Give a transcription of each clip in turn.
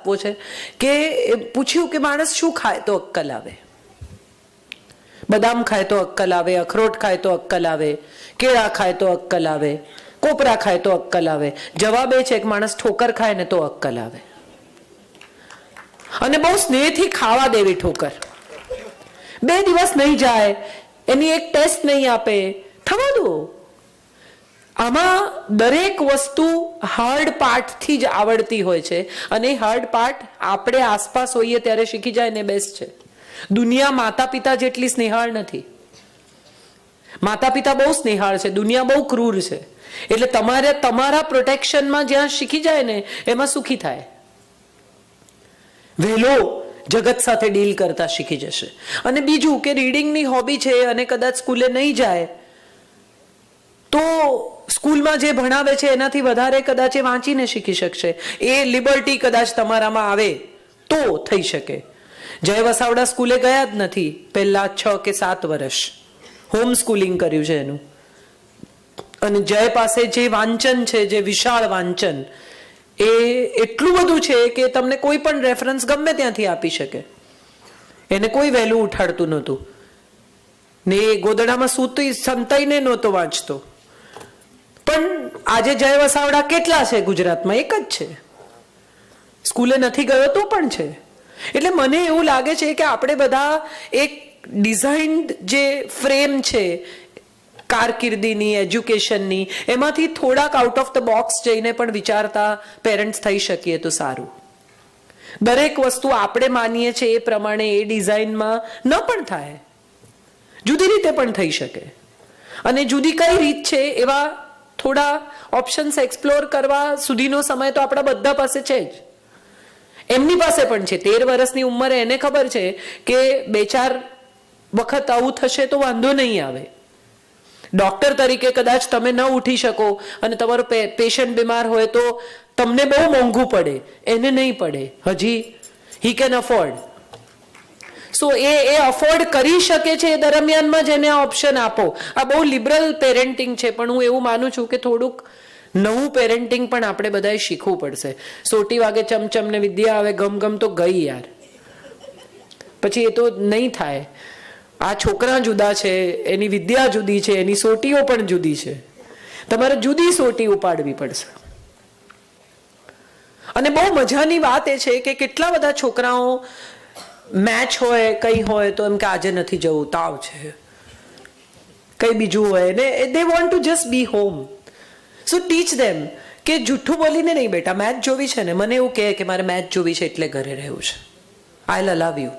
આપવો છે કે પૂછ્યું કે માણસ શું ખાય તો અક્કલ આવે? બદામ ખાય તો અક્કલ આવે, અખરોટ ખાય તો અક્કલ આવે, કેળા ખાય તો અક્કલ આવે, કોપરા ખાય તો અક્કલ આવે. જવાબ એ છે કે માણસ ઠોકર ખાય ને તો અક્કલ આવે. અને બહુ સ્નેહથી ખાવા દેવી ઠોકર. 2 દિવસ નહીં જાય, એની એક ટેસ્ટ નહીં આપે, થવા દો. આમાં દરેક વસ્તુ હાર્ડ પાર્ટથી જ આવડતી હોય છે અને હાર્ડ પાર્ટ આપણે આસપાસ હોઈએ ત્યારે શીખી જાય ને બેસ્ટ છે. દુનિયા માતા પિતા જેટલી સ્નેહાળ નથી. માતા પિતા બહુ સ્નેહાળ છે, દુનિયા બહુ ક્રૂર છે. એટલે તમારે તમારા પ્રોટેક્શનમાં જ્યાં શીખી જાય ને એમાં સુખી થાય. વહેલો જગત સાથે ડીલ કરતા શીખી જશે. અને બીજું કે રીડિંગની હોબી છે અને કદાચ સ્કૂલે નહીં જાય તો સ્કૂલમાં જે ભણાવે છે એનાથી વધારે કદાચ એ વાંચીને શીખી શકશે. એ લિબર્ટી કદાચ તમારામાં આવે તો થઈ શકે. જય વસાવડા સ્કૂલે ગયા જ નથી પહેલા 6 કે 7 વર્ષ, હોમ સ્કૂલિંગ કર્યું છે એનું. અને જય પાસે જે વાંચન છે, જે વિશાળ વાંચન, એ એટલું બધું છે કે તમને કોઈ પણ રેફરન્સ ગમે ત્યાંથી આપી શકે. એને કોઈ વહેલું ઉઠાડતું નહોતું ને એ ગોદડામાં સૂતી સંતાઈને નહોતો વાંચતો. પણ આજે જય વસાવડા કેટલા છે ગુજરાતમાં? એક જ છે. સ્કૂલે નથી ગયો તો પણ છે. એટલે મને એવું લાગે છે કે આપણે બધા એક ડિઝાઇન્ડ જે ફ્રેમ છે કારકિર્દીની, એજ્યુકેશનની, એમાંથી થોડાક આઉટ ઓફ ધ બોક્સ જઈને પણ વિચારતા પેરેન્ટ્સ થઈ શકીએ તો સારું. દરેક વસ્તુ આપણે માનીએ છીએ એ પ્રમાણે એ ડિઝાઇનમાં ન પણ થાય, જુદી રીતે પણ થઈ શકે. અને જુદી કઈ રીત છે એવા થોડા ઓપ્શન્સ એક્સપ્લોર કરવા સુધીનો સમય તો આપણા બધા પાસે છે જ. એમની પાસે પણ છે. 13 વર્ષની ઉંમરે એને ખબર છે કે 2-4 વખત આવું થશે તો વાંધો નહીં આવે. ડોક્ટર તરીકે કદાચ તમે ન ઉઠી શકો અને તમારો પેશન્ટ બીમાર હોય તો તમને બહુ મોંઘું પડે, એને નહીં પડે. હજી he can afford. So A afford કરી શકે છે એ દરમિયાનમાં જ એને આ ઓપ્શન આપો. આ બહુ લિબરલ પેરેન્ટિંગ છે, પણ હું એવું માનું છું કે થોડુંક નવું પેરેન્ટિંગ પણ આપણે બધાએ શીખવું પડશે. સોટી વાગે ચમચમ ને વિદ્યા આવે ગમ તો ગઈ યાર, પછી એ તો નહીં થાય. આ છોકરા જુદા છે, એની વિદ્યા જુદી છે, એની સોટીઓ પણ જુદી છે. તમારે જુદી સોટી ઉપાડવી પડશે. અને બહુ મજાની વાત એ છે કે કેટલા બધા છોકરાઓ મેચ હોય કંઈ હોય તો એમ કે આજે નથી જવું, તાવ છે, કંઈ બીજું હોય ને they want to just be home. So teach them કે જૂઠું બોલીને નહીં બેટા, મેચ જોવી છે ને, મને એવું કહે કે મારે મેચ જોવી છે એટલે ઘરે રહેવું છે, આઈ વિલ અલાવ યુ.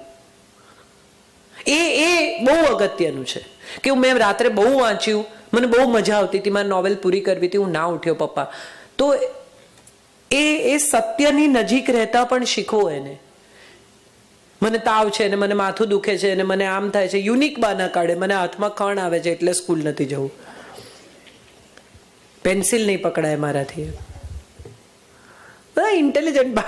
એ બહુ અગત્યનું છે કે મેં રાત્રે બહુ વાંચ્યું, મને બહુ મજા આવતી હતી, મારે નોવેલ પૂરી કરવી હતી, હું ના ઉઠ્યો પપ્પા. તો એ સત્યની નજીક રહેતા પણ શીખો એને. મને તાવ છે ને મને માથું દુખે છે ને મને આમ થાય છે, યુનિક બાના કાઢે. મને હાથમાં ખણ આવે છે એટલે સ્કૂલ નથી જવું, પેન્સિલ નહીં પકડાય મારાથી. ઇન્ટેલિજન્ટ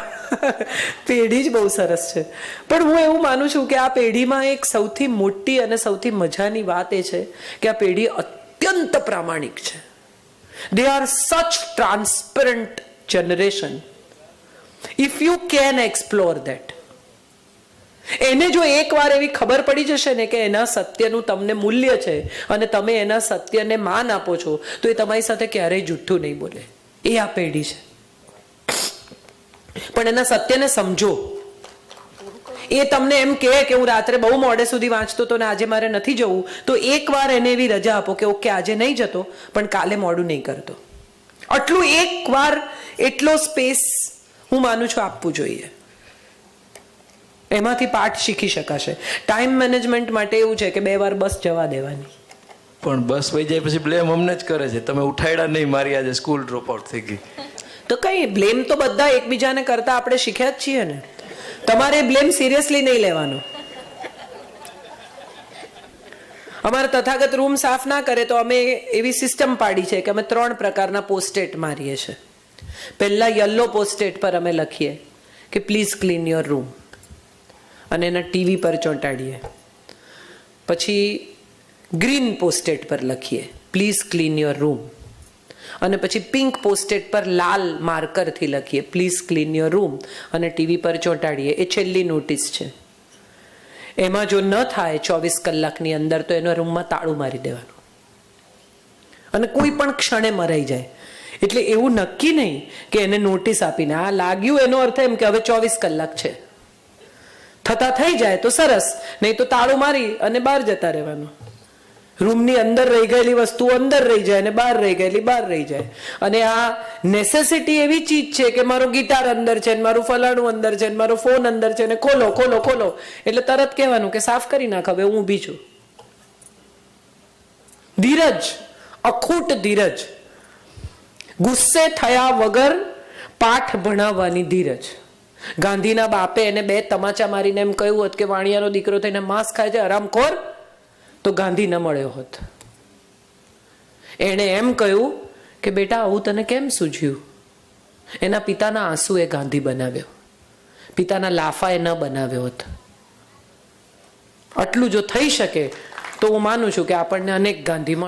પેઢી જ બહુ સરસ છે. પણ હું એવું માનું છું કે આ પેઢીમાં એક સૌથી મોટી અને સૌથી મજાની વાત એ છે કે આ પેઢી અત્યંત પ્રામાણિક છે. They are such transparent generation. If you can explore that. એને જો એકવાર એવી ખબર પડી જશે ને કે એના સત્યનું તમને મૂલ્ય છે અને તમે એના સત્યને માન આપો છો તો એ તમારી સાથે ક્યારેય જૂઠું નહીં બોલે. એ આ પેઢી છે. પણ એના સત્યને સમજો. એ તમને એમ કહે કે હું રાત્રે બહુ મોડે સુધી વાંચતો હતો ને આજે મારે નથી જવું, તો એકવાર એને એવી રજા આપો કે ઓકે આજે નહીં જતો પણ કાલે મોડું નહીં કરતો. આટલું એકવાર એટલો સ્પેસ હું માનું છું આપવું જોઈએ. એમાંથી પાઠ શીખી શકાશે. ટાઈમ મેનેજમેન્ટ માટે એવું છે કે 2 વાર બસ જવા દેવાની. પણ બસ વહી જાય પછી બ્લેમ અમને જ કરે છે, તમે ઉઠાડ્યા નહીં, મારી આજે સ્કૂલ ડ્રોપ આઉટ થઈ ગઈ. તો કઈ બ્લેમ તો બધા એકબીજાને કરતા આપણે શીખ્યા જ છીએ ને. તમારે બ્લેમ સિરિયસલી નહીં લેવાનો. અમારા તથાગત રૂમ સાફ ના કરે તો અમે એવી સિસ્ટમ પાડી છે કે અમે 3 પ્રકારના પોસ્ટેટ મારીએ છીએ. પહેલા યલો પોસ્ટેટ પર અમે લખીએ કે પ્લીઝ ક્લીન યોર રૂમ અને એના ટીવી પર ચોંટાડીએ. પછી ગ્રીન પોસ્ટેટ પર લખીએ પ્લીઝ ક્લીન યોર રૂમ અને પછી પિંક પોસ્ટેડ પર લાલ માર્કરથી લખીએ પ્લીઝ ક્લીન યોર રૂમ અને ટીવી પર ચોંટાડીએ. એ છેલ્લી નોટિસ છે. એમાં જો ન થાય 24 કલાકની અંદર તો એનો રૂમમાં તાળું મારી દેવાનું અને કોઈ પણ ક્ષણે મરાઈ જાય. એટલે એવું નક્કી નહીં કે એને નોટિસ આપીને આ લાગ્યું એનો અર્થ એમ કે હવે 24 કલાક છે, થતા થઈ જાય તો સરસ, નહીં તો તાળું મારી અને બહાર જતા રહેવાનું. રૂમની અંદર રહી ગયેલી વસ્તુ અંદર રહી જાય અને બહાર રહી ગયેલી બહાર રહી જાય. અને આ નેસેસિટી એવી ચીજ છે કે મારો ગિટાર અંદર છે ને મારું ફલાણું અંદર છે ને મારો ફોન અંદર છે ને ખોલો ખોલો ખોલો એટલે તરત કહેવાનું કે સાફ કરી નાખ, હવે હું ઊભી છું. ધીરજ, અખૂટ ધીરજ, ગુસ્સે થયા વગર પાઠ ભણાવવાની ધીરજ. ગાંધીના બાપે એને 2 તમાચા મારીને એમ કહ્યું હોત કે વાણિયાનો દીકરો થઈને માંસ ખાય છે હરામખોર, તો ગાંધી ન મળ્યો હોત. એણે એમ કહ્યું કે બેટા આવું તને કેમ સૂઝ્યું. એના પિતાના આંસુ એ ગાંધી બનાવ્યો, પિતાના લાફા એ ન બનાવ્યો હોત. આટલું જો થઈ શકે તો હું માનું છું કે આપણને અનેક ગાંધી મળે.